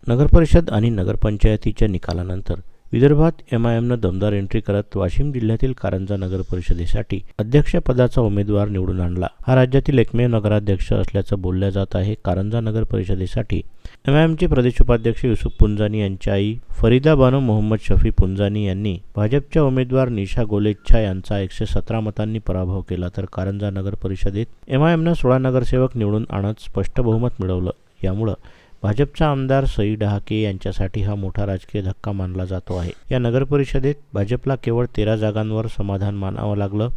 नगरपरिषद आणि नगरपंचायतीच्या निकालानंतर विदर्भात एमआयएमनं दमदार एंट्री करत वाशिम जिल्ह्यातील कारंजा नगर परिषदेसाठी अध्यक्षपदाचा उमेदवार निवडून आणला. हा राज्यातील एकमेव नगराध्यक्ष असल्याचं बोललं जात आहे. कारंजा नगर परिषदेसाठी एमआयएमचे प्रदेश उपाध्यक्ष युसुफ पुंजानी यांची आई फरीदा बानो मोहम्मद शफी पुंजानी यांनी भाजपच्या उमेदवार निशा गोलेच्छा यांचा 117 मतांनी पराभव केला, तर कारंजा नगर परिषदेत एमआयएमनं 16 नगरसेवक निवडून आणत स्पष्ट बहुमत मिळवलं. यामुळं भाजपचा आमदार सई डहाके यांच्यासाठी हा मोठा राजकीय धक्का मानला जातो आहे. या नगरपरिषदेत भाजपला केवळ 13 जागांवर समाधान मानावं लागलं,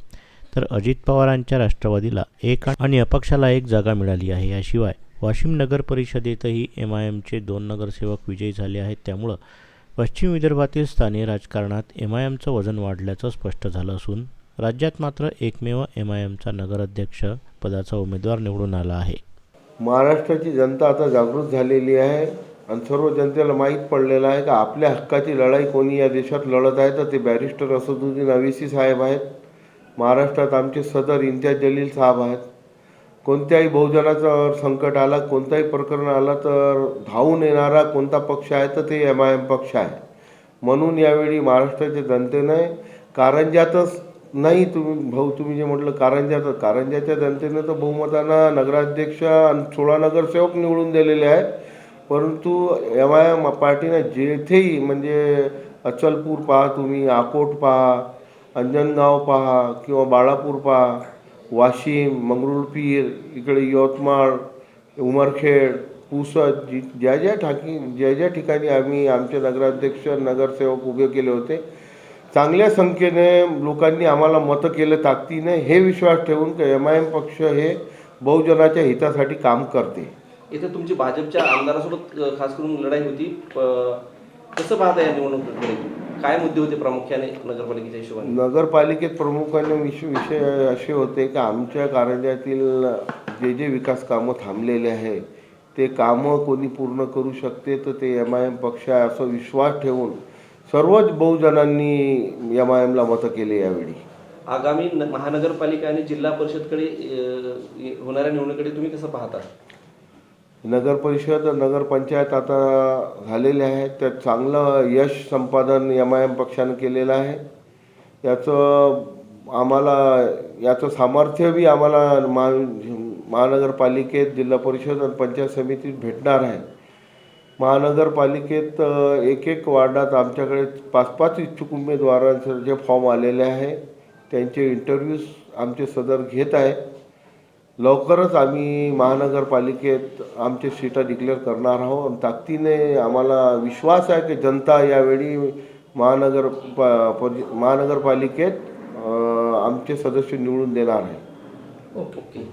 तर अजित पवारांच्या राष्ट्रवादीला 1 आणि अपक्षाला 1 जागा मिळाली आहे. याशिवाय वाशिम नगर परिषदेतही एमआयएमचे 2 नगरसेवक विजयी झाले आहेत. त्यामुळं पश्चिम विदर्भातील स्थानिक राजकारणात एमआयएमचं वजन वाढल्याचं स्पष्ट झालं असून राज्यात मात्र एकमेव एमआयएमचा नगराध्यक्ष पदाचा उमेदवार निवडून आला आहे. महाराष्ट्राची जनता आता जागृत झालेली आहे आणि सर्व जनतेला माहीत पडलेलं आहे की आपल्या हक्काची लढाई कोणी या देशात लढत आहे तर ते बॅरिस्टर असदुद्दीन अवैसी साहेब आहेत. महाराष्ट्रात आमचे सदर इम्तियाज जलील साहेब आहेत. कोणत्याही बहुजनाचं संकट आला, कोणताही प्रकरण आलं तर धावून येणारा कोणता पक्ष आहे तर ते एमआयएम पक्ष आहे. म्हणून यावेळी महाराष्ट्राच्या जनतेने कारंजातच नाही, तुम्ही जे म्हटलं कारंजाच्या जनतेनं तर बहुमतानं नगराध्यक्ष आणि 16 नगरसेवक निवडून दिलेले आहेत. परंतु एमआयएम पार्टीनं जेथेही म्हणजे अचलपूर पहा, तुम्ही अकोट पहा, अंजनगाव पहा किंवा बाळापूर पहा, वाशिम, मंगरुळपीर, इकडे यवतमाळ, उमरखेड, पुसद, ज्या ठिकाणी आम्ही आमचे नगराध्यक्ष नगरसेवक उभे केले होते, चांगल्या संख्येने लोकांनी आम्हाला मतं केलं ताकदीने. हे विश्वास ठेवून की एमआयएम पक्ष हे बहुजनाच्या हितासाठी काम करते. इथे तुमची भाजपच्या आमदारासोबत खास करून लढाई होती, कसं पाहता या निवडणुकीकडे? काय मुद्दे होते प्रामुख्याने नगरपालिकेच्या हिशोबाने? नगरपालिकेत प्रामुख्याने विषय असे होते की आमच्या कारंजातील जे विकास कामं थांबलेले आहे ते कामं कोणी पूर्ण करू शकते तर ते एमआयएम पक्ष आहे असं विश्वास ठेवून सर्वच बहुजनांनी एमआयएमला मतं केले. यावेळी आगामी महानगरपालिका आणि जिल्हा परिषदकडे होणाऱ्या निवडणुकीकडे तुम्ही कसं पाहता? नगरपरिषद नगरपंचायत आता झालेले आहेत, त्यात चांगलं यश संपादन एमआयएम पक्षानं केलेलं आहे. याचं सामर्थ्य बी आम्हाला महानगरपालिकेत, जिल्हा परिषद आणि पंचायत समितीत भेटणार आहे. महानगरपालिकेत एक वार्डात आमच्याकडे 5-5 इच्छुक उमेदवारांचे जे फॉर्म आलेले आहे त्यांचे इंटरव्ह्यूज आमचे सदर घेत आहे. लवकरच आम्ही महानगरपालिकेत आमचे सीटा डिक्लेअर करणार आहोत. ताकदीने आम्हाला विश्वास आहे की जनता यावेळी महानगरपालिकेत आमचे सदस्य निवडून देणार आहे. ओके.